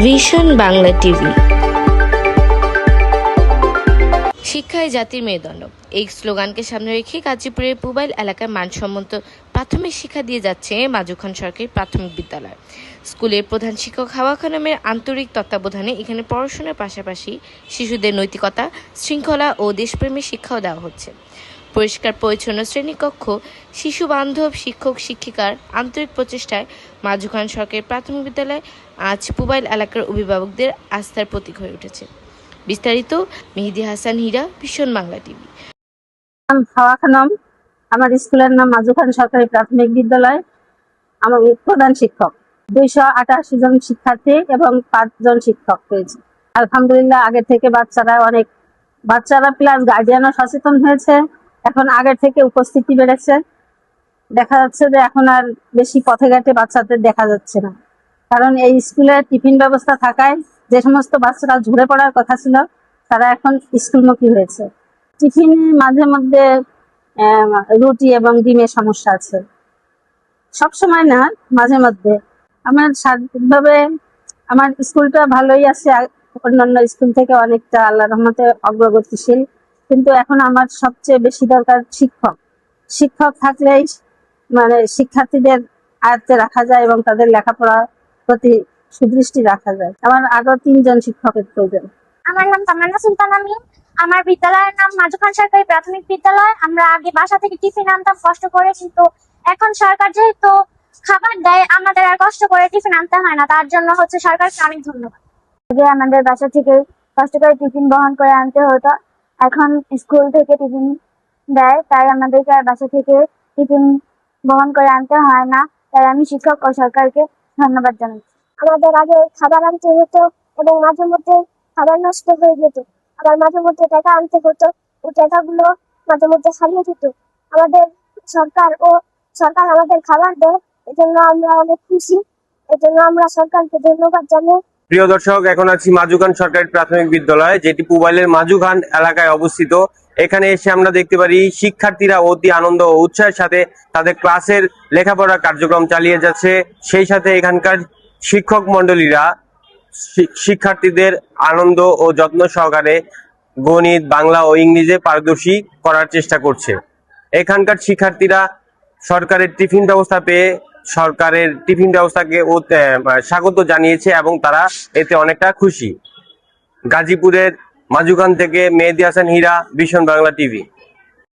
Vision Bangla TV. শিক্ষায় জাতির মেরুদণ্ড, এই স্লোগানকে সামনে রেখে গাজীপুরের পুবাইল এলাকায় মানসম্মত প্রাথমিক শিক্ষা দিয়ে যাচ্ছে মাজু খান সরকারি প্রাথমিক বিদ্যালয়। স্কুলের প্রধান শিক্ষক হাওয়া খানমের আন্তরিক তত্ত্বাবধানে এখানে পড়াশোনার পাশাপাশি শিশুদের নৈতিকতা, শৃঙ্খলা ও দেশপ্রেমের শিক্ষাও দেওয়া হচ্ছে। পরিষ্কার পরিচ্ছন্ন শ্রেণীকক্ষ, শিশু বান্ধব শিক্ষক শিক্ষিকার আন্তরিক প্রচেষ্টায় মাজু খান সরকারি প্রাথমিক বিদ্যালয় আজ পুবাইল এলাকার অভিভাবকদের আস্থার প্রতীক হয়ে উঠেছে। বিস্তারিত মেহেদি হাসান হীরা, ভিশন বাংলা টিভি। হাওয়া খানম, আমার স্কুলের নাম মাজু খান সরকারি প্রাথমিক বিদ্যালয়। আমার প্রধান শিক্ষক 288 জন শিক্ষার্থী এবং 5 জন শিক্ষক পেয়েছি। আলহামদুলিল্লাহ, আগের থেকে বাচ্চারা প্লাস গার্জিয়ানও সচেতন হয়েছে। এখন আগের থেকে উপস্থিতি বেড়েছে। দেখা যাচ্ছে যে এখন আর বেশি পথে ঘাটে বাচ্চাদের দেখা যাচ্ছে না, কারণ এই স্কুলে টিফিন ব্যবস্থা থাকায় যে সমস্ত বাচ্চারা ঝরে পড়ার কথা ছিল তারা এখন স্কুলমুখী হয়েছে। টিফিনে মাঝে মধ্যে রুটি এবং ডিমের সমস্যা আছে, সব সময় না, মাঝে মধ্যে। আমার সার্বিকভাবে আমার স্কুলটা ভালোই আছে, অন্যান্য স্কুল থেকে অনেকটা আল্লাহর রহমতে অগ্রগতিশীল। কিন্তু এখন আমার সবচেয়ে বেশি দরকার শিক্ষক থাকলেই শিক্ষার্থীদের আয়ত্তে রাখা যায় এবং তাদের লেখাপড়ার প্রতি সুদৃষ্টি রাখা যায়। আমার আরো 3 জন শিক্ষকের প্রয়োজন। আমার নাম তামান্না সুলতান আমিন। আমার বিদ্যালয়ের নাম মাজু খান সরকারি প্রাথমিক বিদ্যালয়। আমরা আগে বাসা থেকে টিফিন আনতাম কষ্ট করে, কিন্তু এখন সরকার যেহেতু খাবার দেয় আমাদের আর কষ্ট করে টিফিন আনতে হয় না, তার জন্য সরকারকে অনেক ধন্যবাদ। আগে আমাদের বাসা থেকে কষ্ট করে টিফিন বহন করে আনতে হতো, এখন স্কুল থেকে টিফিন দেয়, তাই আমাদেরকে আর বাসা থেকে টিফিন বহন করে আনতে হয় না। তাই আমি শিক্ষক ও সরকারকে ধন্যবাদ জানাচ্ছি। আমাদের আগে খাবার আনতে হতো এবং মাঝে মধ্যে খাবার নষ্ট হয়ে যেত, আবার মাঝে মধ্যে টাকা আনতে হতো, ওই টাকাগুলো মাঝে মধ্যে হারিয়ে যেত। আমাদের সরকার আমাদের খাবার দেয়, এজন্য আমরা অনেক খুশি। এজন্য আমরা সরকারকে ধন্যবাদ জানাই। প্রিয় দর্শক, এখন আছি মাজু খান সরকারি প্রাথমিক বিদ্যালয়, যেটি পুবাইলের মাজু খান এলাকায় অবস্থিত। এখানে এসে আমরা দেখতে পারি শিক্ষার্থীরা অতি আনন্দ ও উৎসাহের সাথে তাদের ক্লাসের লেখাপড়া কার্যক্রম চালিয়ে যাচ্ছে। সেই সাথে এখানকার শিক্ষক মন্ডলীরা শিক্ষার্থীদের আনন্দ ও যত্ন সহকারে গণিত, বাংলা ও ইংরেজিতে পারদর্শী করার চেষ্টা করছে। এখানকার শিক্ষার্থীরা সরকারের টিফিন ব্যবস্থা পেয়ে সরকারের টিফিন ব্যবস্থাকে স্বাগত জানিয়েছে এবং তারা এতে অনেকটা খুশি। গাজীপুরের মাজু খান থেকে মেহেদি হাসান হীরা, ভিশন বাংলা টিভি।